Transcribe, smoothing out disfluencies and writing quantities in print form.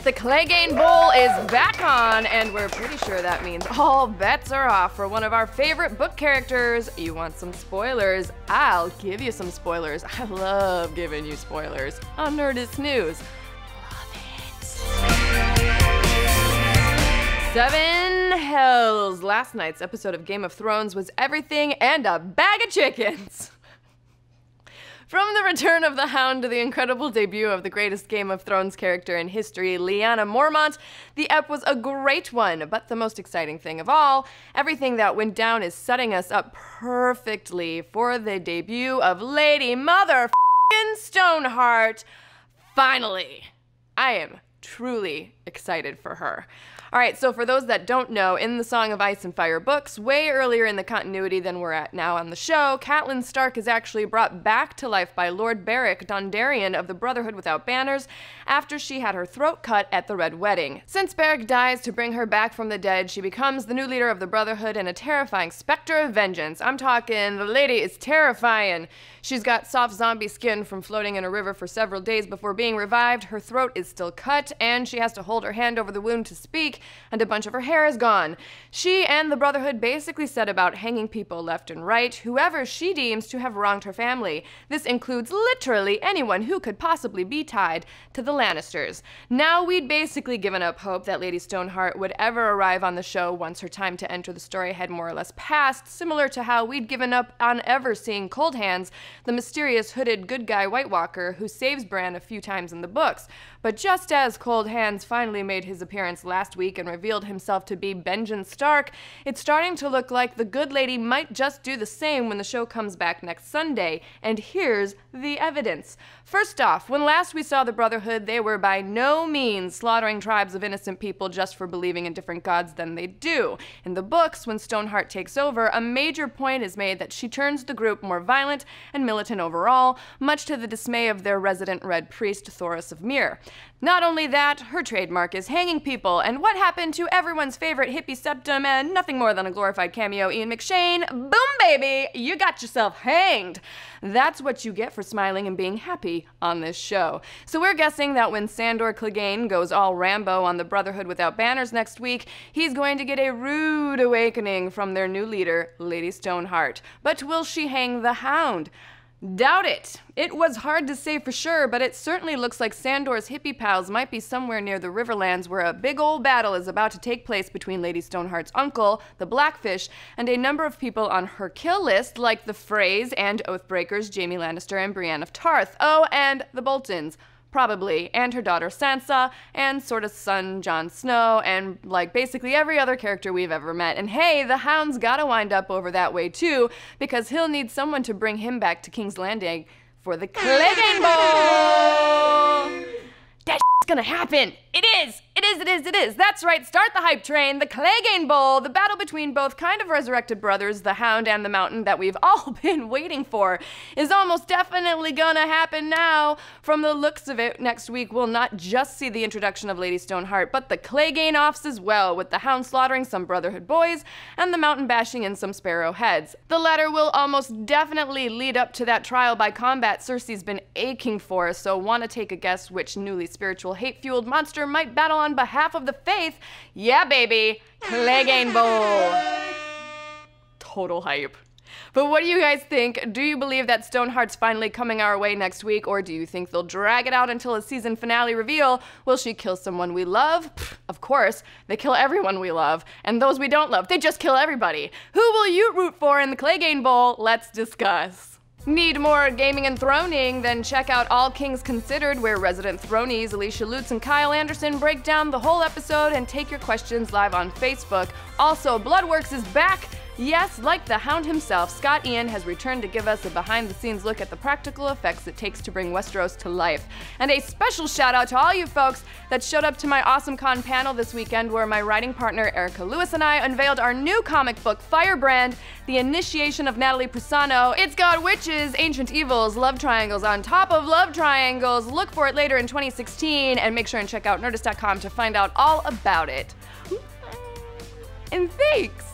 The Clegane Bowl is back on, and we're pretty sure that means all bets are off for one of our favorite book characters. You want some spoilers? I'll give you some spoilers. I love giving you spoilers on Nerdist News. Love it. Seven hells. Last night's episode of Game of Thrones was everything and a bag of chickens. From the return of the Hound to the incredible debut of the greatest Game of Thrones character in history, Lyanna Mormont, the ep was a great one. But the most exciting thing of all, everything that went down is setting us up perfectly for the debut of Lady Motherfucking Stoneheart. Finally! I am truly excited for her. Alright, so for those that don't know, in the Song of Ice and Fire books, way earlier in the continuity than we're at now on the show, Catelyn Stark is actually brought back to life by Lord Beric Dondarrion of the Brotherhood Without Banners after she had her throat cut at the Red Wedding. Since Beric dies to bring her back from the dead, she becomes the new leader of the Brotherhood and a terrifying specter of vengeance. I'm talking, the lady is terrifying. She's got soft zombie skin from floating in a river for several days before being revived, her throat is still cut, and she has to hold her hand over the wound to speak, and a bunch of her hair is gone. She and the Brotherhood basically set about hanging people left and right, whoever she deems to have wronged her family. This includes literally anyone who could possibly be tied to the Lannisters. Now we'd basically given up hope that Lady Stoneheart would ever arrive on the show once her time to enter the story had more or less passed, similar to how we'd given up on ever seeing Cold Hands, the mysterious hooded good guy White Walker who saves Bran a few times in the books. But just as Cold Hands finally made his appearance last week and revealed himself to be Benjen Stark, it's starting to look like the good lady might just do the same when the show comes back next Sunday, and here's the evidence. First off, when last we saw the Brotherhood, they were by no means slaughtering tribes of innocent people just for believing in different gods than they do. In the books, when Stoneheart takes over, a major point is made that she turns the group more violent and militant overall, much to the dismay of their resident Red Priest, Thoros of Myr. Not only that, her trademark is hanging people, and what happened to everyone's favorite hippie septum and nothing more than a glorified cameo Ian McShane? Boom, baby! You got yourself hanged! That's what you get for smiling and being happy on this show. So we're guessing that when Sandor Clegane goes all Rambo on the Brotherhood Without Banners next week, he's going to get a rude awakening from their new leader, Lady Stoneheart. But will she hang the Hound? Doubt it. It was hard to say for sure, but it certainly looks like Sandor's hippie pals might be somewhere near the Riverlands where a big old battle is about to take place between Lady Stoneheart's uncle, the Blackfish, and a number of people on her kill list, like the Freys and Oathbreakers, Jaime Lannister and Brienne of Tarth. Oh, and the Boltons. Probably, and her daughter Sansa, and sort of son Jon Snow, and like basically every other character we've ever met. And hey, the Hound's gotta wind up over that way too, because he'll need someone to bring him back to King's Landing for the Clegane Bowl! That gonna happen! It is! It is, it is, it is! That's right, start the hype train! The Clegane Bowl, the battle between both kind of resurrected brothers, the Hound and the Mountain, that we've all been waiting for, is almost definitely gonna happen now. From the looks of it, next week we'll not just see the introduction of Lady Stoneheart, but the Clegane offs as well, with the Hound slaughtering some Brotherhood boys, and the Mountain bashing in some Sparrow heads. The latter will almost definitely lead up to that trial by combat Cersei's been aching for, so wanna take a guess which newly spiritual hate-fueled monster might battle on behalf of the faith? Yeah, baby! Clegane Bowl! Total hype. But what do you guys think? Do you believe that Stoneheart's finally coming our way next week, or do you think they'll drag it out until a season finale reveal? Will she kill someone we love? Pfft, of course. They kill everyone we love. And those we don't love, they just kill everybody. Who will you root for in the Clegane Bowl? Let's discuss. Need more gaming and throning? Then check out All Kings Considered, where resident thronies Alicia Lutz and Kyle Anderson break down the whole episode and take your questions live on Facebook. Also, Bloodworks is back! Yes, like the Hound himself, Scott Ian has returned to give us a behind-the-scenes look at the practical effects it takes to bring Westeros to life. And a special shout out to all you folks that showed up to my AwesomeCon panel this weekend, where my writing partner Erica Lewis and I unveiled our new comic book, Firebrand, The Initiation of Natalie Prisano. It's got witches, ancient evils, love triangles on top of love triangles. Look for it later in 2016, and make sure and check out Nerdist.com to find out all about it. And thanks!